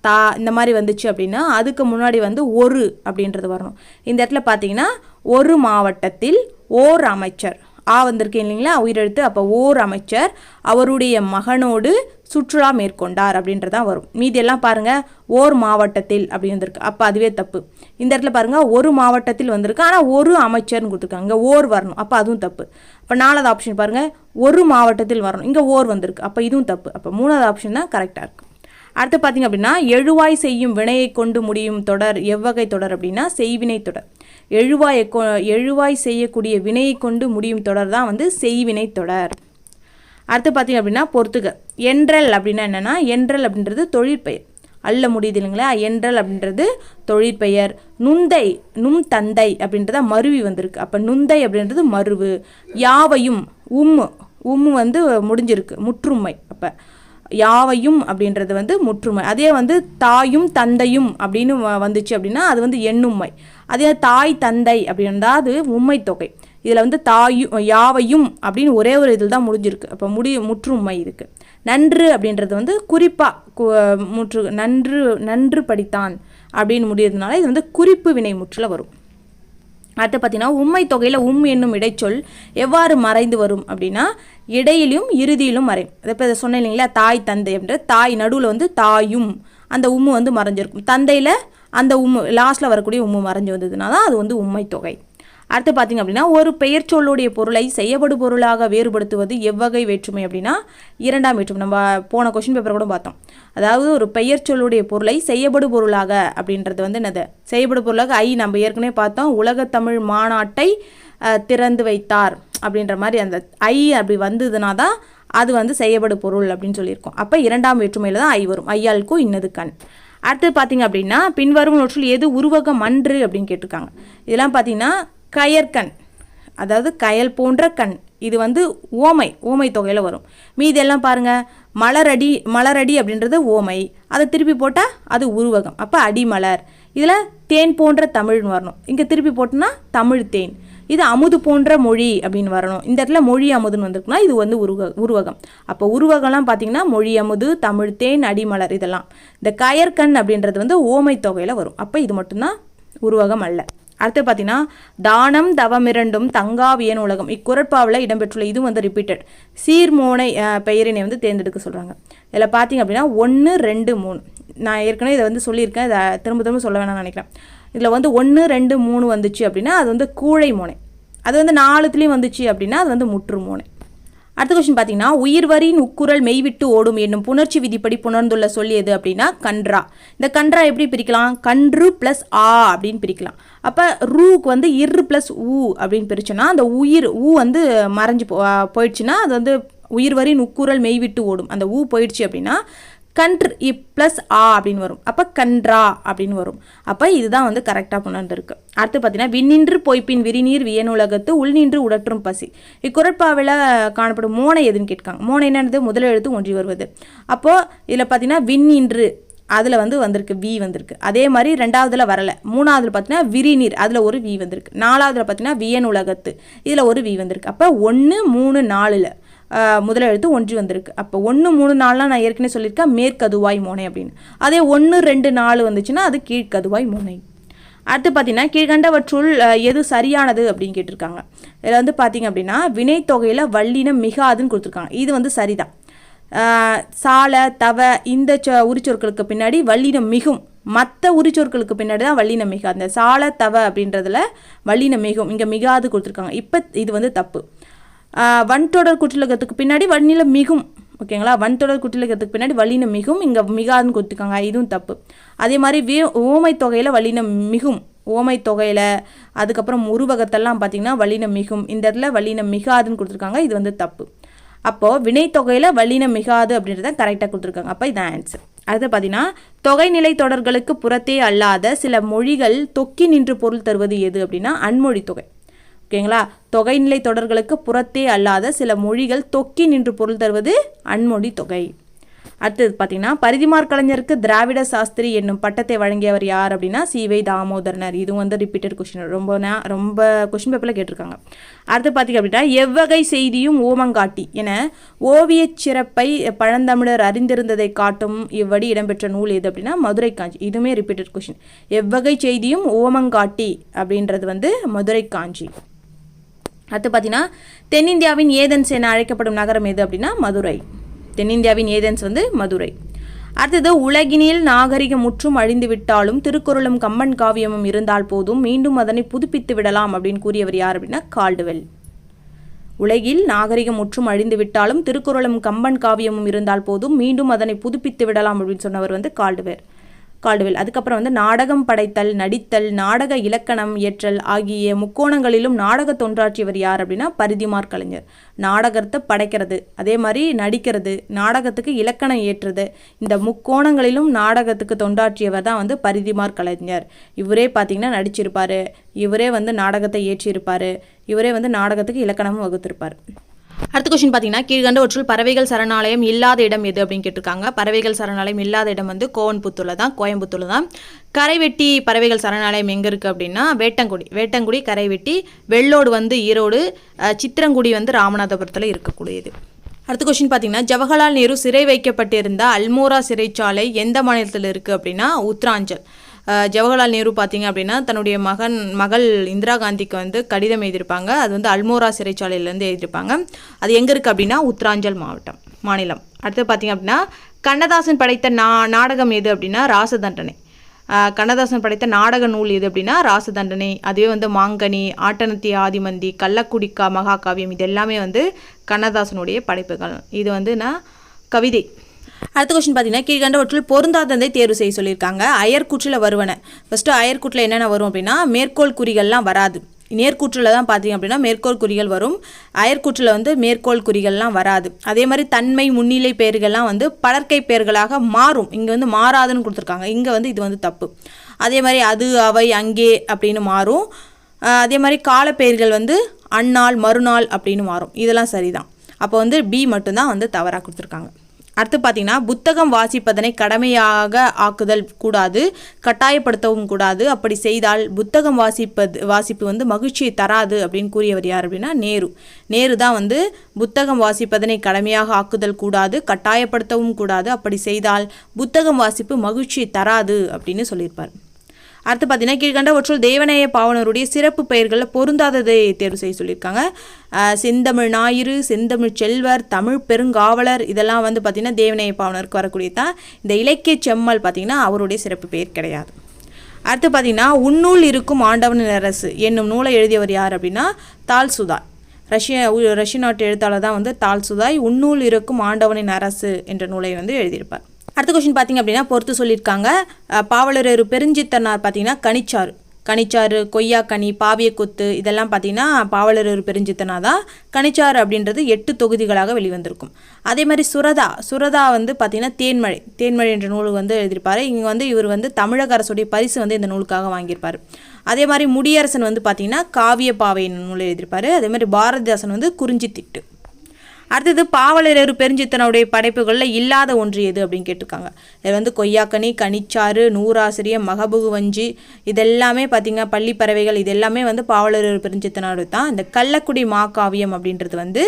தா இந்த மாதிரி வந்துச்சு அப்படின்னா அதுக்கு முன்னாடி வந்து ஒரு அப்படின்றது வரணும். இந்த இடத்துல பார்த்தீங்கன்னா ஒரு மாவட்டத்தில் ஓர் அமைச்சர், ஆ வந்திருக்கு இல்லைங்களா உயிரெழுத்து, அப்போ ஓர் அமைச்சர் அவருடைய மகனோடு சுற்றுலா மேற்கொண்டார் அப்படின்றதான் வரும். மீதி எல்லாம் பாருங்கள் ஓர் மாவட்டத்தில் அப்படி வந்திருக்கு, அப்போ அதுவே தப்பு. இந்த இடத்துல பாருங்கள் ஒரு மாவட்டத்தில் வந்திருக்கு, ஆனால் ஒரு அமைச்சர்னு கொடுத்துருக்காங்க, இங்கே ஓர் வரணும், அப்போ அதுவும் தப்பு. அப்போ 4வது ஆப்ஷன் பாருங்கள் ஒரு மாவட்டத்தில் வரணும், இங்கே ஓர் வந்திருக்கு, அப்போ இதுவும் தப்பு. அப்போ 3வது ஆப்ஷன் தான் கரெக்டாக இருக்குது. அடுத்து பார்த்திங்க அப்படின்னா எழுவாய் செய்யும் வினையை கொண்டு முடியும் தொடர் எவ்வகை தொடர் அப்படின்னா செய்வினை தொடர். எழுவாய் செய்யக்கூடிய வினையை கொண்டு முடியும் தொடர் தான் வந்து செய்வினை தொடர். அடுத்து பார்த்திங்க அப்படின்னா பொறுத்துக. என்றல் அப்படின்னா என்னென்னா, என்றல் அப்படின்றது தொழிற்பெயர், அல்ல முடியுது இல்லைங்களா, என்றல் அப்படின்றது தொழிற்பெயர். நுந்தை நும் தந்தை அப்படின்றத மருவி வந்திருக்கு, அப்போ நுந்தை அப்படின்றது மருவு. யாவையும் உம்மு வந்து முடிஞ்சிருக்கு, முற்றுமை. அப்போ யாவையும் அப்படின்றது வந்து முற்றுமை. அதே வந்து தாயும் தந்தையும் அப்படின்னு வந்துச்சு அப்படின்னா அது வந்து எண்ணும்மை. அதே தாய் தந்தை அப்படின்னா அது உண்மை தொகை. இதில் வந்து தாயும் யாவையும் அப்படின்னு ஒரே ஒரு இதில் தான் முடிஞ்சிருக்கு, அப்போ முற்றுமை இருக்குது. நன்று அப்படின்றது வந்து குறிப்பாக நன்று படித்தான் அப்படின்னு முடியறதுனால இது வந்து குறிப்பு வினை முற்றில் வரும். அடுத்து பார்த்தீங்கன்னா உண்மை தொகையில் என்னும் இடைச்சொல் எவ்வாறு மறைந்து வரும் அப்படின்னா இடையிலும் இறுதியிலும் மறையும். அதை இப்போ இதை சொன்னேன் இல்லைங்களா, தாய் தந்தை அப்படின்ற தாய் நடுவில் வந்து தாயும் அந்த வந்து மறைஞ்சிருக்கும், தந்தையில் அந்த லாஸ்ட்டில் வரக்கூடிய மறைஞ்சு வந்ததுனால தான் அது வந்து உண்மை தொகை. அடுத்து பார்த்திங்க அப்படின்னா ஒரு பெயர் சொல்லுடைய பொருளை செய்யப்படு பொருளாக வேறுபடுத்துவது எவ்வகை வேற்றுமை அப்படின்னா 2ஆம் வேற்றுமை. நம்ம போன கொஸ்டின் பேப்பர் கூட பார்த்தோம். அதாவது ஒரு பெயர் சொல்லுடைய பொருளை செய்யப்படு பொருளாக அப்படின்றது வந்து என்னது, செய்யப்படு பொருளாக நம்ம ஏற்கனவே பார்த்தோம், உலக தமிழ் மாநாட்டை திறந்து வைத்தார் அப்படின்ற மாதிரி அந்த அப்படி வந்ததுனா தான் அது வந்து செய்யப்படு பொருள் அப்படின்னு சொல்லியிருக்கோம். அப்போ 2ஆம் வேற்றுமையில் தான் வரும், ஐயாளுக்கும் இன்னது கண். அடுத்து பார்த்திங்க அப்படின்னா பின்வரும் நூற்றில் எது உருவகம் அன்று அப்படின்னு கேட்டிருக்காங்க. இதெல்லாம் பார்த்திங்கன்னா கயற்கண், அதாவது கயல் போன்ற கண், இது வந்து ஓமை தொகையில் வரும். மீதி எல்லாம் பாருங்கள் மலரடி அப்படின்றது ஓமை, அதை திருப்பி போட்டால் அது உருவகம், அப்போ அடிமலர். இதில் தேன் போன்ற தமிழ்னு வரணும், இங்கே திருப்பி போட்டோன்னா தமிழ் தேன். இது அமுது போன்ற மொழி அப்படின்னு வரணும், இந்த இடத்துல மொழி அமுதுன்னு வந்திருக்குன்னா இது வந்து உருவகம். அப்போ உருவகம்லாம் பார்த்தீங்கன்னா மொழி அமுது, தமிழ் தேன், அடிமலர் இதெல்லாம். இந்த கயற்கண் அப்படின்றது வந்து ஓமை தொகையில் வரும், அப்போ இது மட்டும்தான் உருவகம் அல்ல. அடுத்து பார்த்தீங்கன்னா தானம் தவமிரண்டும் தங்காவியன் உலகம் இக்குறட்பாவில் இடம்பெற்றுள்ள இது வந்து ரிப்பீட்டட் சீர்மோனை பெயரினை வந்து தேர்ந்தெடுக்க சொல்கிறாங்க. இதில் பார்த்தீங்க அப்படின்னா 1 2 3 நான் ஏற்கனவே இதை வந்து சொல்லியிருக்கேன், இதை திரும்ப சொல்ல வேணாம்னு நினைக்கிறேன். இதில் வந்து 1 2 3 வந்துச்சு அப்படின்னா அது வந்து கூழை மோனை, அது வந்து 4த்துலேயும் வந்துச்சு அப்படின்னா அது வந்து முற்று மோனை. அடுத்த கொஸ்டின் பார்த்தீங்கன்னா உயிர்வரின் உக்குரல் மெய்விட்டு ஓடும் என்னும் புணர்ச்சி விதிப்படி புணர்ந்துள்ள சொல்லியது அப்படின்னா கன்றா. இந்த கன்றா எப்படி பிரிக்கலாம், கன்று ப்ளஸ் ஆ அப்படின்னு பிரிக்கலாம். அப்போ ரூக்கு வந்து இரு ப்ளஸ் ஊ அப்படின்னு பிரிச்சோன்னா அந்த ஊ வந்து மறைஞ்சு போயிடுச்சுன்னா அது வந்து உயிர்வரின் உக்குரல் மெய்விட்டு ஓடும், அந்த ஊ போயிடுச்சு அப்படின்னா கன்று ப்ளஸ் ஆ அப்படின்னு வரும், அப்போ கன்றா அப்படின்னு வரும். அப்போ இதுதான் வந்து கரெக்டாக புணர்ந்துருக்கு. அடுத்து பார்த்தீங்கன்னா விண்ணின்று பொய்ப்பின் விரிநீர் வியனுலகத்து உள்நின்று உடற்றும் பசி இக்குறட்பாவில் காணப்படும் மோனை எதுன்னு கேட்காங்க. மோனை என்னது, முதல் எழுத்து ஒன்றி வருவது. அப்போது இதில் பார்த்தீங்கன்னா விண்ணின்று அதில் வந்து வந்திருக்கு, வி வந்திருக்கு. அதே மாதிரி 2ஆவதுல வரலை. 3ஆவதுல பார்த்தீங்கன்னா விரிநீர் அதில் ஒரு வி வந்திருக்கு. 4ஆவதுல பார்த்தீங்கன்னா வியனுலகத்து இதில் ஒரு வி வந்திருக்கு. அப்போ 1 3 4ல் முதல் எழுத்து ஒன்றி வந்திருக்கு. அப்போ 1 3 4லாம் நான் ஏற்கனவே சொல்லியிருக்கேன் மேற்கதுவாய் மோனை அப்படின்னு. அதே 1 2 4 வந்துச்சுன்னா அது கீழ்கதுவாய் மோனை. அடுத்து பார்த்தீங்கன்னா கீழ்கண்டவற்றுள் எது சரியானது அப்படின்னு கேட்டிருக்காங்க. இதில் வந்து பார்த்தீங்க அப்படின்னா வினைத்தொகையில் வல்லினம் மிகாதுன்னு கொடுத்துருக்காங்க, இது வந்து சரிதான். சால தவ இந்த உரிச்சொற்களுக்கு பின்னாடி வல்லினம் மிகும். மற்ற உரிச்சொற்களுக்கு பின்னாடி தான் வல்லினம் மிக. அந்த சால தவ அப்படின்றதுல வல்லினம் மிகும், இங்கே மிகாது கொடுத்துருக்காங்க. இப்போ இது வந்து தப்பு. வன்தொடர் குற்றிலகத்துக்கு பின்னாடி வல்லினம் மிகும். ஓகேங்களா, வன்தொடர் குற்றிலகத்துக்கு பின்னாடி வல்லினம் மிகும், இங்கே மிகாதுன்னு கொடுத்துருக்காங்க. இதுவும் தப்பு. அதே மாதிரி ஓமை தொகையில் வல்லினம் மிகும். ஓமை தொகையில் அதுக்கப்புறம் உருவகத்தெல்லாம் பார்த்தீங்கன்னா வல்லினம் மிகும். இந்த இடத்துல வல்லினம் மிகாதுன்னு கொடுத்துருக்காங்க. இது வந்து தப்பு. அப்போது வினைத்தொகையில் வல்லினம் மிகாது அப்படின்றத கரெக்டாக கொடுத்துருக்காங்க. அப்போ இதான் ஆன்சர். அடுத்து பார்த்தீங்கன்னா தொகைநிலை தொடர்களுக்கு புறத்தே அல்லாத சில மொழிகள் தொக்கி நின்று பொருள் தருவது எது அப்படின்னா அன்மொழி தொகை. ஓகேங்களா, தொகைநிலை தொடர்களுக்கு புறத்தே அல்லாத சில மொழிகள் தொக்கி நின்று பொருள் தருவது அன்மொழி தொகை. அடுத்தது பார்த்தீங்கன்னா பரிதிமார் கலைஞருக்கு திராவிட சாஸ்திரி என்னும் பட்டத்தை வழங்கியவர் யார் அப்படின்னா சி.வை. தாமோதரனார். இதுவும் வந்து ரிப்பீட்டட் கொஸ்டின், ரொம்ப கொஸ்டின் பேப்பரில் கேட்டிருக்காங்க. அடுத்து பார்த்தீங்க அப்படின்னா எவ்வகை செய்தியும் ஓமங்காட்டி என ஓவியச் சிறப்பை பழந்தமிழர் அறிந்திருந்ததை காட்டும் இவ்வடி இடம்பெற்ற நூல் எது அப்படின்னா மதுரை காஞ்சி. இதுவுமே ரிப்பீட்டட் கொஸ்டின். எவ்வகை செய்தியும் ஓமங்காட்டி அப்படின்றது வந்து மதுரை காஞ்சி. அடுத்து பார்த்தீங்கன்னா தென்னிந்தியாவின் ஏதென்ஸ் என அழைக்கப்படும் நகரம் எது அப்படின்னா மதுரை. தென்னிந்தியாவின் ஏதென்ஸ் வந்து மதுரை. அடுத்தது உலகினில் நாகரிகம் முற்றும் அழிந்து விட்டாலும் திருக்குறளும் கம்பன் காவியமும் இருந்தால் போதும் மீண்டும் அதனை புதுப்பித்து விடலாம் அப்படின்னு கூறியவர் யார் அப்படின்னா கால்டுவெல். உலகில் நாகரிகம் முற்றும் அழிந்து விட்டாலும் திருக்குறளும் கம்பன் காவியமும் இருந்தால் போதும் மீண்டும் அதனை புதுப்பித்து விடலாம் அப்படின்னு சொன்னவர் வந்து கால்டுவெல். அதுக்கப்புறம் வந்து நாடகம் படைத்தல், நடித்தல், நாடக இலக்கணம் இயற்றல் ஆகிய முக்கோணங்களிலும் நாடக தொண்டாற்றியவர் யார் அப்படின்னா பரிதிமார் கலைஞர். நாடகத்தை படைக்கிறது, அதே மாதிரி நடிக்கிறது, நாடகத்துக்கு இலக்கணம் ஏற்றுறது, இந்த முக்கோணங்களிலும் நாடகத்துக்கு தொண்டாற்றியவர் தான் வந்து பரிதிமார் கலைஞர். இவரே பார்த்தீங்கன்னா நடிச்சிருப்பார், இவரே வந்து நாடகத்தை ஏற்றியிருப்பார், இவரே வந்து நாடகத்துக்கு இலக்கணமும் வகுத்திருப்பார். அடுத்த கொஸ்டின் பார்த்தீங்கன்னா கீழ்கண்டவற்றுள் பறவைகள் சரணாலயம் இல்லாத இடம் எது அப்படின்னு கேட்டிருக்காங்க. பறவைகள் சரணாலயம் இல்லாத இடம் வந்து கோயம்புத்தூர்ல தான். கரைவெட்டி பறவைகள் சரணாலயம் எங்கே இருக்குது அப்படின்னா வேட்டங்குடி கரைவெட்டி, வெள்ளோடு வந்து ஈரோடு, சித்திரங்குடி வந்து ராமநாதபுரத்தில் இருக்கக்கூடியது. அடுத்த கொஸ்டின் பார்த்தீங்கன்னா ஜவஹர்லால் நேரு சிறை வைக்கப்பட்டிருந்த அல்மோரா சிறைச்சாலை எந்த மாநிலத்தில் இருக்குது அப்படின்னா உத்தராஞ்சல். ஜவஹர்லால் நேரு பார்த்தீங்க அப்படின்னா தன்னுடைய மகள் இந்திரா காந்திக்கு வந்து கடிதம் எழுதியிருப்பாங்க. அது வந்து அல்மோரா சிறைச்சாலையிலேருந்து எழுதியிருப்பாங்க. அது எங்கே இருக்குது அப்படின்னா உத்தராஞ்சல் மாநிலம். அடுத்து பார்த்தீங்க அப்படின்னா கண்ணதாசன் படைத்த நாடகம் எது அப்படின்னா ராசதண்டனை. கண்ணதாசன் படைத்த நாடக நூல் எது அப்படின்னா ராசதண்டனை. அதுவே வந்து மாங்கனி, ஆட்டனத்தி ஆதிமந்தி, கள்ளக்குடிக்கா மகாகாவியம் இது எல்லாமே வந்து கண்ணதாசனுடைய படைப்புகள். இது வந்து கவிதை. அடுத்த கொஸ்டின் பார்த்தீங்கன்னா கீழ்கண்டவற்றில் பொருந்தாததை தேர்வு செய்ய சொல்லியிருக்காங்க. அயற்கூற்றில் வருவன. ஃபஸ்ட்டு அயற்கூற்றில் என்னென்ன வரும் அப்படின்னா மேற்கோள் குறிகள்லாம் வராது. நேர்கூற்றில் தான் பார்த்தீங்க அப்படின்னா மேற்கோள் குறிகள் வரும். அயற்கூற்றில் வந்து மேற்கோள் குறிகள்லாம் வராது. அதே மாதிரி தன்மை முன்னிலை பெயர்கள்லாம் வந்து படற்கை பெயர்களாக மாறும். இங்கே வந்து மாறாதுன்னு கொடுத்துருக்காங்க. இங்கே வந்து இது வந்து தப்பு. அதே மாதிரி அது, அவை, அங்கே அப்படின்னு மாறும். அதே மாதிரி காலப்பெயர்கள் வந்து அந்நாள், மறுநாள் அப்படின்னு மாறும். இதெல்லாம் சரிதான். அப்போ வந்து பி மட்டும்தான் வந்து தவறாக கொடுத்துருக்காங்க. அடுத்து பார்த்தீங்கன்னா புத்தகம் வாசிப்பதனை கடமையாக ஆக்குதல் கூடாது, கட்டாயப்படுத்தவும் கூடாது. அப்படி செய்தால் புத்தகம் வாசிப்பு வந்து மகிழ்ச்சியை தராது அப்படின்னு கூறியவர் யார் அப்படின்னா நேரு தான் வந்து புத்தகம் வாசிப்பதனை கடமையாக ஆக்குதல் கூடாது, கட்டாயப்படுத்தவும் கூடாது. அப்படி செய்தால் புத்தகம் வாசிப்பு மகிழ்ச்சியை தராது அப்படின்னு சொல்லியிருப்பார். அடுத்து பார்த்தீங்கன்னா கீழ்கண்டவற்றுள் தேவநேய பாவனருடைய சிறப்பு பெயர்களில் பொருந்தாததை தேர்வு செய்ய சொல்லியிருக்காங்க. செந்தமிழ் ஞாயிறு, செந்தமிழ் செல்வர், தமிழ் பெருங்காவலர் இதெல்லாம் வந்து பார்த்திங்கன்னா தேவநேய பாவனருக்கு வரக்கூடியதான். இந்த இலக்கிய செம்மல் பார்த்திங்கன்னா அவருடைய சிறப்பு பெயர் கிடையாது. அடுத்து பார்த்திங்கன்னா உன்னூல் இருக்கும் ஆண்டவனின் அரசு என்னும் நூலை எழுதியவர் யார் அப்படின்னா தால்சுதாய். ரஷ்ய நாட்டு எழுத்தாளர் தான் வந்து தால்சுதாய் உன்னூல் இருக்கும் ஆண்டவனின் அரசு என்ற நூலை வந்து எழுதியிருப்பார். அடுத்த கொஸ்டின் பார்த்தீங்க அப்படின்னா பொறுத்து சொல்லியிருக்காங்க. பாவலர் பெருஞ்சித்தனார் பார்த்தீங்கன்னா கனிச்சாறு, கொய்யாக்கனி, பாவியக்கொத்து இதெல்லாம் பார்த்தீங்கன்னா பாவலர் பெருஞ்சித்தனா தான். கனிச்சாறு அப்படின்றது 8 தொகுதிகளாக வெளிவந்திருக்கும். அதே மாதிரி சுரதா வந்து பார்த்தீங்கன்னா தேன்மழை என்ற நூல் வந்து எழுதியிருப்பார். இங்கே வந்து இவர் வந்து தமிழக அரசுடைய பரிசு வந்து இந்த நூலுக்காக வாங்கியிருப்பார். அதே மாதிரி முடியரசன் வந்து பார்த்தீங்கன்னா காவியப்பாவை நூல் எழுதியிருப்பார். அதே மாதிரி பாரதிதாசன் வந்து குறிஞ்சித்திட்டு. அடுத்தது பாவலர் பெருஞ்சித்தனுடைய படைப்புகளில் இல்லாத ஒன்று எது அப்படின்னு கேட்டிருக்காங்க. இதில் வந்து கொய்யாக்கனி, கனிச்சாறு, நூறாசிரியம், மகபுகு வஞ்சி இதெல்லாமே பார்த்திங்க பள்ளி பறவைகள் இது எல்லாமே வந்து பாவலர் பெருஞ்சித்தனோட தான். இந்த கள்ளக்குடி மாகாவியம் அப்படின்றது வந்து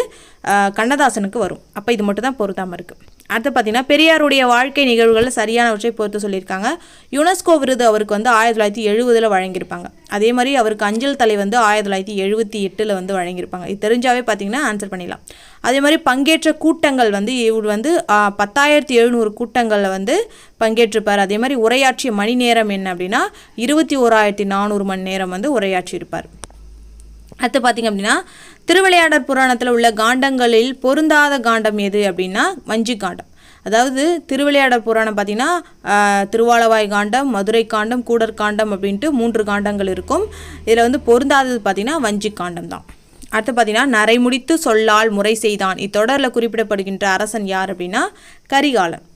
கண்ணதாசனுக்கு வரும். அப்போ இது மட்டும் தான் பொருத்தாமல் இருக்குது. அடுத்து பார்த்தீங்கன்னா பெரியாருடைய வாழ்க்கை நிகழ்வுகளில் சரியானவற்றை பொறுத்து சொல்லியிருக்காங்க. யுனெஸ்கோ விருது அவருக்கு வந்து 1970 வழங்கியிருப்பாங்க. அதே மாதிரி அவருக்கு அஞ்சல் தலை வந்து 1978 வந்து வழங்கியிருப்பாங்க. இது தெரிஞ்சாவே பார்த்தீங்கன்னா ஆன்சர் பண்ணிடலாம். அதே மாதிரி பங்கேற்ற கூட்டங்கள் வந்து இவர் வந்து 10,700 கூட்டங்களில் வந்து பங்கேற்றிருப்பார். அதே மாதிரி உரையாற்றிய மணி நேரம் என்ன அப்படின்னா 21,400 மணி நேரம் வந்து உரையாற்றியிருப்பார். அடுத்து பார்த்திங்க அப்படின்னா திருவிளையாடற் புராணத்தில் உள்ள காண்டங்களில் பொருந்தாத காண்டம் எது அப்படின்னா வஞ்சி காண்டம். அதாவது திருவிளையாடற் புராணம் பார்த்திங்கன்னா திருவாலவாய் காண்டம், மதுரை காண்டம், கூடர் காண்டம் அப்படின்ட்டு 3 காண்டங்கள் இருக்கும். இதில் வந்து பொருந்தாதது பார்த்திங்கன்னா வஞ்சி காண்டம் தான். அடுத்து பார்த்திங்கன்னா நரைமுடித்து சொல்லால் முறை செய்தான். இத்தொடரில் குறிப்பிடப்படுகின்ற அரசன் யார் அப்படின்னா கரிகாலன்.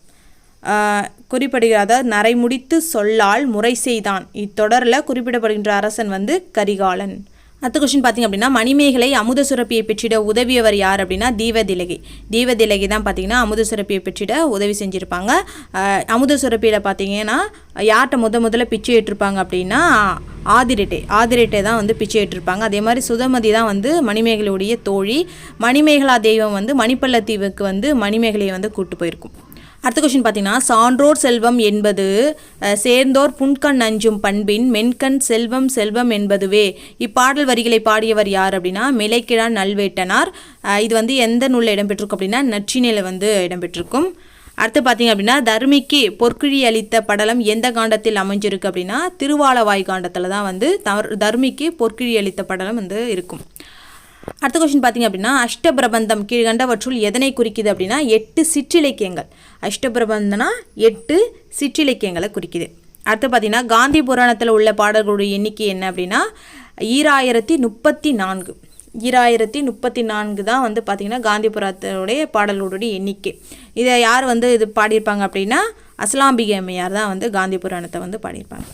அதாவது நரைமுடித்து சொல்லால் முறை செய்தான் இத்தொடரில் குறிப்பிடப்படுகின்ற அரசன் வந்து கரிகாலன். அடுத்த கொஸ்டின் பார்த்திங்க அப்படின்னா மணிமேகலை அமுத சுரப்பியை பெற்றிட உதவியவர் யார் அப்படின்னா தீவதிலகை. தீவதிலகை தான் பார்த்திங்கன்னா அமுத சுரப்பியை பெற்றிட உதவி செஞ்சுருப்பாங்க. அமுத சுரப்பியில் பார்த்திங்கன்னா யார்கிட்ட முதல்ல பிச்சை ஏற்றிருப்பாங்க அப்படின்னா ஆதிரெட்டை தான் வந்து பிச்சை ஏற்றிருப்பாங்க. அதே மாதிரி சுதமதி தான் வந்து மணிமேகலையுடைய தோழி. மணிமேகலா தெய்வம் வந்து மணிப்பள்ளத்தீவுக்கு வந்து மணிமேகலையை வந்து கூப்பிட்டு போயிருக்கும். அடுத்த கொஸ்டின் பார்த்தீங்கன்னா சான்றோர் செல்வம் என்பது சேர்ந்தோர் புன்கண் அஞ்சும் பண்பின் மென்கண் செல்வம் செல்வம் என்பதுவே. இப்பாடல் வரிகளை பாடியவர் யார் அப்படின்னா மிளைக்கிழான் நல்வேட்டனார். இது வந்து எந்த நூலில் இடம்பெற்றிருக்கும் அப்படின்னா நற்றிணையில் வந்து இடம்பெற்றிருக்கும். அடுத்து பார்த்தீங்க அப்படின்னா தர்மிக்கு பொற்கிழி அளித்த படலம் எந்த காண்டத்தில் அமைஞ்சிருக்கு அப்படின்னா திருவாலவாய் காண்டத்தில் தான் வந்து தர்மிக்கு பொற்கிழி அளித்த படலம் வந்து இருக்கும். அடுத்த கொஸ்டின் பார்த்திங்க அப்படின்னா அஷ்டபிரபந்தம் கீழ்கண்டவற்றுள் எதனை குறிக்குது அப்படின்னா 8 சிற்றிலக்கியங்கள். அஷ்டபிரபந்தனா 8 சிற்றிலக்கியங்களை குறிக்குது. அடுத்து பார்த்திங்கன்னா காந்தி புராணத்தில் உள்ள பாடல்களுடைய எண்ணிக்கை என்ன அப்படின்னா 2034. 2034 தான் வந்து பார்த்திங்கன்னா காந்தி புராணத்தினுடைய பாடல்களுடைய எண்ணிக்கை. இதை யார் வந்து இது பாடியிருப்பாங்க அப்படின்னா அஸ்லாம்பிகை அம்மையார் தான் வந்து காந்தி புராணத்தை வந்து பாடியிருப்பாங்க.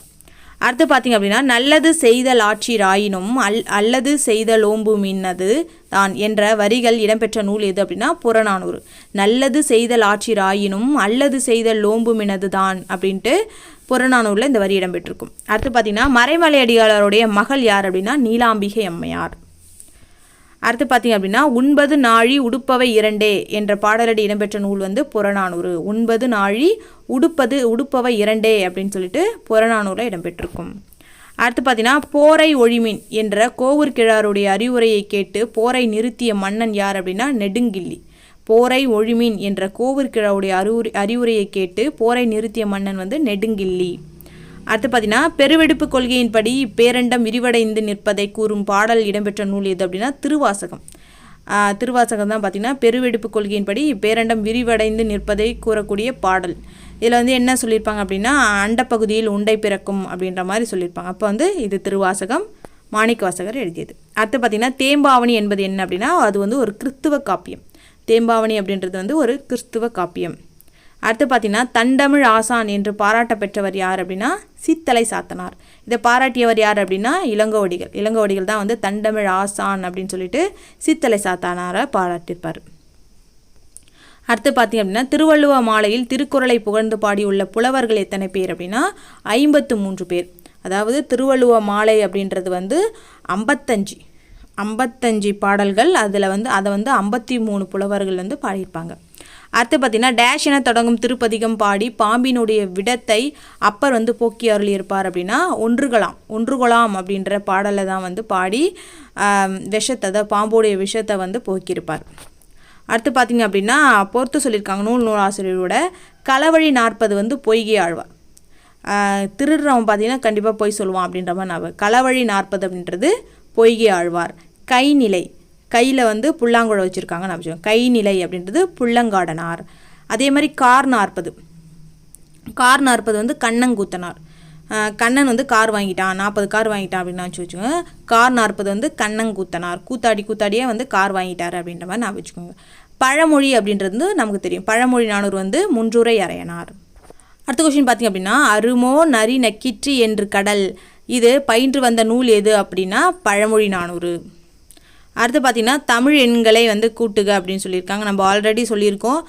அடுத்து பார்த்திங்க அப்படின்னா நல்லது செய்தல் ஆட்சிராயினும் அல்லது செய்தல் ஓம்பு மின்னது தான் என்ற வரிகள் இடம்பெற்ற நூல் எது அப்படின்னா புறநானூறு. நல்லது செய்தல் ஆட்சிராயினும் அல்லது செய்தல் ஓம்பு மின்னது தான் அப்படின்ட்டு புறநானூரில் இந்த வரி இடம்பெற்றிருக்கும். அடுத்து பார்த்திங்கன்னா மறைமலையடிகளாருடைய மகள் யார் அப்படின்னா நீலாம்பிகை அம்மையார். அடுத்து பார்த்திங்க அப்படின்னா உண்பது நாழி உடுப்பவை இரண்டே என்ற பாடலடி இடம்பெற்ற நூல் வந்து புறநானூறு. உண்பது நாழி உடுப்பவை இரண்டே அப்படின்னு சொல்லிட்டு புறநானூரில் இடம்பெற்றிருக்கும். அடுத்து பார்த்தீங்கன்னா போரை ஒழிமின் என்ற கோவூர் கிழாருடைய அறிவுரையை கேட்டு போரை நிறுத்திய மன்னன் யார் அப்படின்னா நெடுங்கிள்ளி. போரை ஒழிமின் என்ற கோவூர் கிழாருடைய அறிவுரையை கேட்டு போரை நிறுத்திய மன்னன் வந்து நெடுங்கிள்ளி. அடுத்து பார்த்தீங்கன்னா பெருவெடுப்பு கொள்கையின்படி இப்பேரண்டம் விரிவடைந்து நிற்பதை கூறும் பாடல் இடம்பெற்ற நூல் எது அப்படின்னா திருவாசகம். திருவாசகம் தான் பார்த்திங்கன்னா பெருவெடுப்பு கொள்கையின்படி இப்பேரண்டம் விரிவடைந்து நிற்பதை கூறக்கூடிய பாடல். இதில் வந்து என்ன சொல்லியிருப்பாங்க அப்படின்னா அண்டப்பகுதியில் உண்டை பிறக்கும் அப்படின்ற மாதிரி சொல்லியிருப்பாங்க. அப்போ வந்து இது திருவாசகம், மாணிக்கவாசகர் எழுதியது. அடுத்து பார்த்திங்கன்னா தேம்பாவணி என்பது என்ன அப்படின்னா அது வந்து ஒரு கிறிஸ்துவ காப்பியம். தேம்பாவணி அப்படின்றது வந்து ஒரு கிறிஸ்துவ காப்பியம். அடுத்து பார்த்திங்கன்னா தண்டமிழ் ஆசான் என்று பாராட்ட பெற்றவர் யார் அப்படின்னா சித்தலை சாத்தனார். இதை பாராட்டியவர் யார் அப்படின்னா இளங்கோவடிகள். இளங்கோவடிகள் தான் வந்து தண்டமிழ் ஆசான் அப்படின்னு சொல்லிட்டு சித்தலை சாத்தனாரை பாராட்டியிருப்பார். அடுத்து பார்த்திங்க அப்படின்னா திருவள்ளுவ மாலையில் திருக்குறளை புகழ்ந்து பாடியுள்ள புலவர்கள் எத்தனை பேர் அப்படின்னா 53 பேர். அதாவது திருவள்ளுவ மாலை அப்படின்றது வந்து 55 பாடல்கள். அதில் வந்து அதை வந்து 53 புலவர்கள் வந்து பாடியிருப்பாங்க. அடுத்து பார்த்திங்கன்னா டேஷ் என தொடங்கும் திருப்பதிகம் பாடி பாம்பினுடைய விடத்தை அப்பர் வந்து போக்கி அருளியிருப்பார் அப்படின்னா ஒன்றுகொலாம் அப்படின்ற பாடலை தான் வந்து பாடி விஷத்தை பாம்போடைய விஷத்தை வந்து போக்கியிருப்பார். அடுத்து பார்த்திங்க அப்படின்னா பொறுத்து சொல்லியிருக்காங்க நூலாசிரியரோட களவழி 40 வந்து பொய்கை ஆழ்வார். திருடுறவன் பார்த்திங்கன்னா கண்டிப்பாக பொய் சொல்லுவான் அப்படின்ற மாதிரி நான் களவழி 40 அப்படின்றது பொய்கை ஆழ்வார். கைநிலை கையில் வந்து புல்லாங்குழல் வச்சுருக்காங்க நான் வச்சுக்கோங்க. கைநிலை அப்படின்றது புள்ளங்காடனார். அதே மாதிரி கார் 40 வந்து கண்ணங்கூத்தனார். கண்ணன் வந்து கார் வாங்கிட்டான் 40 கார் வாங்கிட்டான் அப்படின்னு வச்சுக்கோங்க. கார் 40 வந்து கண்ணங்கூத்தனார். கூத்தாடியே வந்து கார் வாங்கிட்டார் அப்படின்ற மாதிரி நான் வச்சுக்கோங்க. பழமொழி அப்படின்றது நமக்கு தெரியும். பழமொழி 400 வந்து முன்றுரை அறையனார். அடுத்த கொஸ்டின் பார்த்திங்க அப்படின்னா அருமோ நரி நக்கிற்றி என்று கடல் இது பயின்று வந்த நூல் எது அப்படின்னா பழமொழி 400. அடுத்து பார்த்திங்கன்னா தமிழ் எண்களை வந்து கூட்டுக அப்படின்னு சொல்லியிருக்காங்க. நம்ம ஆல்ரெடி சொல்லியிருக்கோம்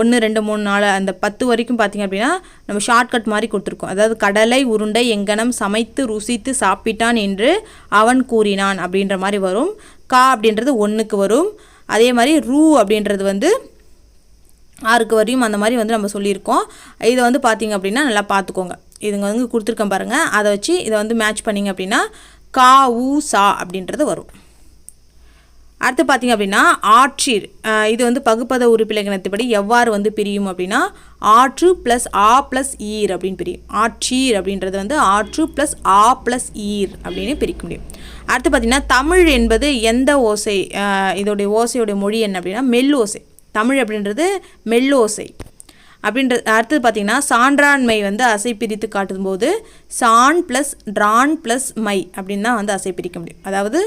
1 2 3 4 அந்த 10 வரைக்கும் பார்த்திங்க அப்படின்னா நம்ம ஷார்ட்கட் மாதிரி கொடுத்துருக்கோம். அதாவது கடலை உருண்டை எங்கனம் சமைத்து ருசித்து சாப்பிட்டான் என்று அவன் கூறினான் அப்படின்ற மாதிரி வரும். கா அப்படின்றது 1க்கு வரும். அதே மாதிரி ரூ அப்படின்றது வந்து ஆறுக்கு வரையும் அந்த மாதிரி வந்து நம்ம சொல்லியிருக்கோம். இதை வந்து பார்த்திங்க அப்படின்னா நல்லா பார்த்துக்கோங்க. இதுங்க வந்து கொடுத்துருக்கேன் பாருங்கள். அதை வச்சு இதை வந்து மேட்ச் பண்ணிங்க அப்படின்னா கா உ சா அப்படின்றது வரும். அடுத்து பார்த்திங்க அப்படின்னா ஆற்றீர். இது வந்து பகுப்பத உறுப்பிலக்கணத்துப்படி எவ்வாறு வந்து பிரியும் அப்படின்னா ஆற்று ப்ளஸ் ஆ ப்ளஸ் ஈர் அப்படின்னு பிரியும். ஆற்றீர் அப்படின்றது வந்து ஆற்று ப்ளஸ் ஆ ப்ளஸ் ஈர் அப்படின்னு பிரிக்க முடியும். அடுத்து பார்த்திங்கன்னா தமிழ் என்பது எந்த ஓசை, இதோடைய ஓசையோடைய மொழி என்ன அப்படின்னா மெல்லோசை. தமிழ் அப்படின்றது மெல்லோசை அப்படின்றது. அடுத்தது பார்த்திங்கன்னா சான்றாண்மை வந்து அசை பிரித்து காட்டும் போது சான் ப்ளஸ் ட்ரான் ப்ளஸ் மை அப்படின்னு தான் வந்து அசை பிரிக்க முடியும். அதாவது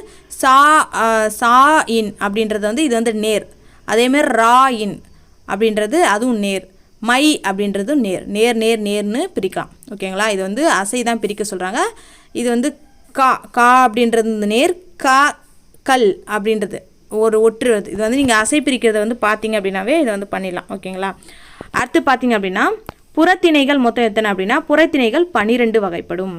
சா இன் அப்படின்றது வந்து இது வந்து நேர், அதேமாதிரி ரா இன் அப்படின்றது அதுவும் நேர், மை அப்படின்றது நேர். நேர் நேர் நேர்னு பிரிக்கலாம். ஓகேங்களா? இது வந்து அசை தான் பிரிக்க சொல்கிறாங்க. இது வந்து கா கா அப்படின்றது நேர், கா கல் அப்படின்றது ஒரு ஒற்று. இது வந்து நீங்கள் அசை பிரிக்கிறத வந்து பார்த்தீங்க அப்படின்னாவே இதை வந்து பண்ணிடலாம். ஓகேங்களா? அடுத்து பார்த்தீங்க அப்படின்னா புறத்திணைகள் மொத்தம் எத்தனை அப்படின்னா புறத்திணைகள் 12 வகைப்படும்.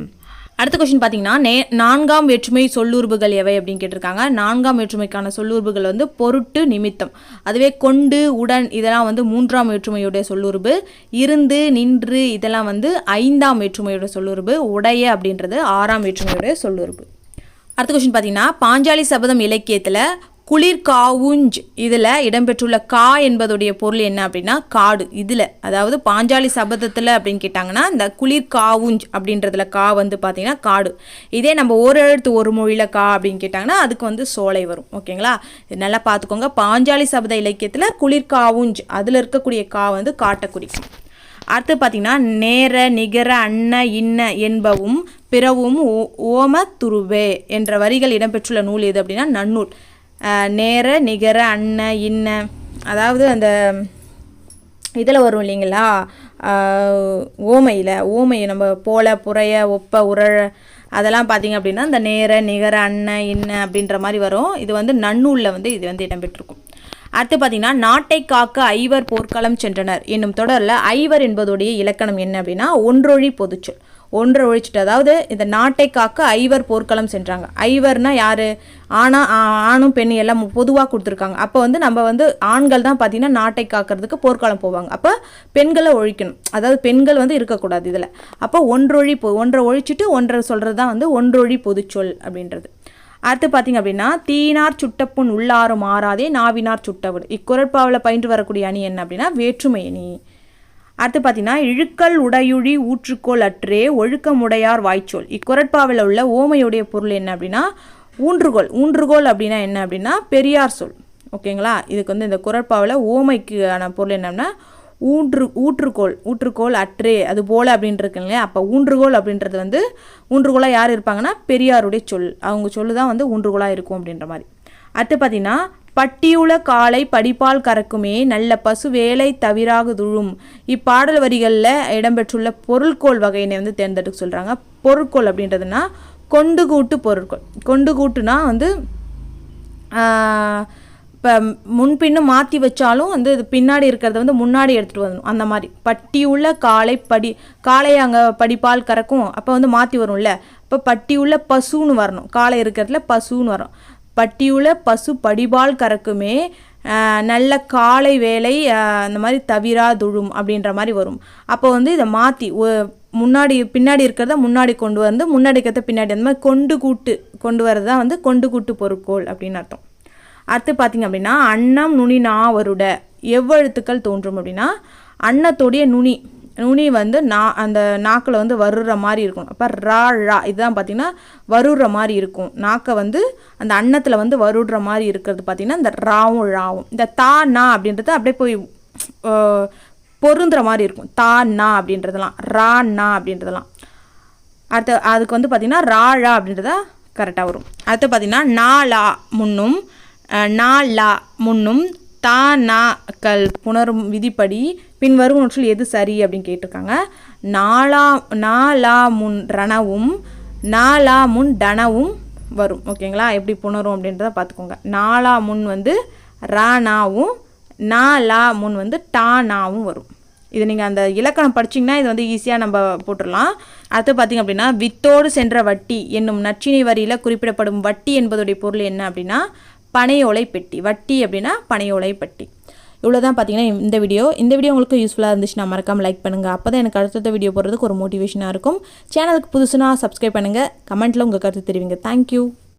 அடுத்த கொஸ்டின் பார்த்தீங்கன்னா நான்காம் வேற்றுமை சொல்லுறுப்புகள் எவை அப்படின்னு கேட்டிருக்காங்க. நான்காம் வேற்றுமைக்கான சொல்லுறுப்புகள் வந்து பொருட்டு, நிமித்தம். அதுவே கொண்டு, உடன் இதெல்லாம் வந்து மூன்றாம் வேற்றுமையுடைய சொல்லுறுப்பு. இருந்து, நின்று இதெல்லாம் வந்து ஐந்தாம் வேற்றுமையுடைய சொல்லுறுப்பு. உடைய அப்படின்றது ஆறாம் வேற்றுமையுடைய சொல்லுறுப்பு. அடுத்த கொஸ்டின் பார்த்தீங்கன்னா பாஞ்சாலி சபதம் இலக்கியத்தில் குளிர் காவுஞ்ச் இதில் இடம்பெற்றுள்ள கா என்பதுடைய பொருள் என்ன அப்படின்னா காடு. இதில் அதாவது பாஞ்சாலி சபதத்தில் அப்படின்னு கேட்டாங்கன்னா இந்த குளிர் காவுஞ்ச் அப்படின்றதுல கா வந்து பார்த்தீங்கன்னா காடு. இதே நம்ம ஒரு எழுத்து ஒரு மொழியில் கா அப்படின்னு கேட்டாங்கன்னா அதுக்கு வந்து சோலை வரும். ஓகேங்களா? இது நல்லா பார்த்துக்கோங்க. பாஞ்சாலி சபத இலக்கியத்தில் குளிர் காவுஞ்ச் அதில் இருக்கக்கூடிய கா வந்து காட்டை குறிக்கும். அடுத்து பார்த்தீங்கன்னா நேர, நிகர, அன்ன, இன்ன என்பவும் பிறவும் ஓம துருவே என்ற வரிகள் இடம்பெற்றுள்ள நூல் எது அப்படின்னா நன்னூல். நேர, நிகர, அன்ன, இன்ன அதாவது அந்த இதில் வரும் இல்லைங்களா, ஓமையை நம்ம போல, புறைய, ஒப்ப, உரழ அதெல்லாம் பார்த்திங்க அப்படின்னா இந்த நேர, நிகர, அன்ன, இன்ன அப்படின்ற மாதிரி வரும். இது வந்து நன்னூலில் வந்து இது வந்து இடம்பெற்றிருக்கும். அடுத்து பார்த்தீங்கன்னா நாட்டை காக்க ஐவர் போர்க்களம் சென்றனர் என்னும் தொடரில் ஐவர் என்பதுடைய இலக்கணம் என்ன அப்படின்னா ஒன்றொழி பொதுச்சொல். ஒன்றை ஒழிச்சிட்டு அதாவது இந்த நாட்டை காக்க ஐவர் போர்க்களம் சென்றாங்க. ஐவர்னா யார்? ஆணும் பெண் எல்லாம் பொதுவாக கொடுத்துருக்காங்க. அப்போ வந்து நம்ம வந்து ஆண்கள் தான் பார்த்தீங்கன்னா நாட்டை காக்கிறதுக்கு போர்க்களம் போவாங்க. அப்போ பெண்களை ஒழிக்கணும், அதாவது பெண்கள் வந்து இருக்கக்கூடாது இதில். அப்போ ஒன்றை ஒழிச்சிட்டு ஒன்றை சொல்கிறது தான் வந்து ஒன்றொழி பொதுச்சொல் அப்படின்றது. அடுத்து பார்த்திங்க அப்படின்னா தீனார் சுட்டப்புண் உள்ளாரும் மாறாதே நாவினார் சுட்டவிடு. இக்குறட்பாவில் பயின்று வரக்கூடிய அணி என்ன அப்படின்னா வேற்றுமை அணி. அடுத்து பார்த்தீங்கன்னா இழுக்கல் உடையுழி ஊற்றுக்கோள் அற்றே ஒழுக்கமுடையார் வாய்ச்சொல். இக்குறட்பாவில் உள்ள ஓமையுடைய பொருள் என்ன அப்படின்னா ஊன்றுகோல். ஊன்றுகோல் அப்படின்னா என்ன அப்படின்னா பெரியார் சொல். ஓகேங்களா? இதுக்கு வந்து இந்த குறட்பாவில் ஓமைக்கான பொருள் என்னன்னா ஊற்றுக்கோள் அற்றே அது போல அப்படின்னு இருக்குங்க இல்லையா. அப்போ ஊன்றுகோல் அப்படின்றது வந்து ஊன்றுகோலாக யார் இருப்பாங்கன்னா பெரியாருடைய சொல். அவங்க சொல்லு தான் வந்து ஊன்றுகோலாக இருக்கும் அப்படின்ற மாதிரி. அடுத்து பார்த்தீங்கன்னா பட்டியுள காலை படிப்பால் கறக்குமே நல்ல பசு வேலை தவிராக துழும். இப்பாடல் வரிகளில் இடம்பெற்றுள்ள பொருள்கோள் வகையினை வந்து தேர்ந்தெடுக்க சொல்கிறாங்க. பொருட்கோள் அப்படின்றதுனா கொண்டு கூட்டு பொருட்கோள். கொண்டு கூட்டுனா வந்து இப்போ முன்பின்னும் மாற்றி வச்சாலும் வந்து இது பின்னாடி இருக்கிறத வந்து முன்னாடி எடுத்துகிட்டு வரணும். அந்த மாதிரி பட்டியுள்ள காளை அங்கே படிப்பால் கறக்கும், அப்போ வந்து மாற்றி வரும்ல. இப்போ பட்டியுள்ள பசுன்னு வரணும், காளை இருக்கிறதுல பசுன்னு வரும். பட்டியுள்ள பசு படிபால் கறக்குமே நல்ல காலை வேலை அந்த மாதிரி தவிரா துழும் அப்படின்ற மாதிரி வரும். அப்போ வந்து இதை மாற்றி பின்னாடி இருக்கிறத முன்னாடி கொண்டு வந்து முன்னாடி இருக்கிறத பின்னாடி அந்த மாதிரி கொண்டு வரது தான் வந்து கொண்டு கூட்டு பொருட்கோள் அப்படின்னு அர்த்தம். அடுத்து பார்த்திங்க அப்படின்னா அன்னம் நுனி நாவருட எவ்வெழுத்துக்கள் தோன்றும் அப்படின்னா அன்னத்தோடைய நுனி வந்து அந்த நாக்கில் வந்து வருற மாதிரி இருக்கும். அப்போ ரா இதுதான் பார்த்திங்கன்னா வருற மாதிரி இருக்கும். நாக்கை வந்து அந்த அன்னத்தில் வந்து வருடுற மாதிரி இருக்கிறது பார்த்திங்கன்னா இந்த ராவும். இந்த தா நா அப்படின்றது அப்படியே போய் பொருந்துற மாதிரி இருக்கும். தா நா அப்படின்றதெல்லாம் ரா நா அப்படின்றதெல்லாம். அடுத்து அதுக்கு வந்து பார்த்திங்கன்னா ரா அப்படின்றத கரெக்டாக வரும். அடுத்து பார்த்திங்கன்னா நா முன்னும் தா நா கல் புணரும் விதிப்படி பின்வரும் ஒன்றில் எது சரி அப்படின்னு கேட்டிருக்காங்க. நாலா முன் ரணவும் நாலா முன் டனவும் வரும். ஓகேங்களா? எப்படி புணரும் அப்படின்றத பார்த்துக்கோங்க. நாலா முன் வந்து ரானாவும் நாலா முன் வந்து டானாவும் வரும். இது நீங்கள் அந்த இலக்கணம் படிச்சிங்கன்னா இது வந்து ஈஸியாக நம்ம போட்டுடலாம். அடுத்து பார்த்திங்க அப்படின்னா வித்தோடு சென்ற வட்டி என்னும் நற்றிணை வரியில் குறிப்பிடப்படும் வட்டி என்பதுடைய பொருள் என்ன அப்படின்னா பனையோலை பெட்டி. வட்டி அப்படின்னா பனையோலை பெட்டி. இவ்வளோ தான் பார்த்தீங்கன்னா இந்த வீடியோ உங்களுக்கு யூஸ்ஃபுல்லாக இருந்துச்சுன்னா மறக்காமல் லைக் பண்ணுங்கள். அப்போ தான் எனக்கு அடுத்த வீடியோ போடுறதுக்கு ஒரு மோட்டிவேஷனாக இருக்கும். சேனலுக்கு புதுசுனா சப்ஸ்கிரைப் பண்ணுங்கள். கமெண்ட்டில் உங்கள் கருத்து தெரிவிங்க. தேங்க்யூ.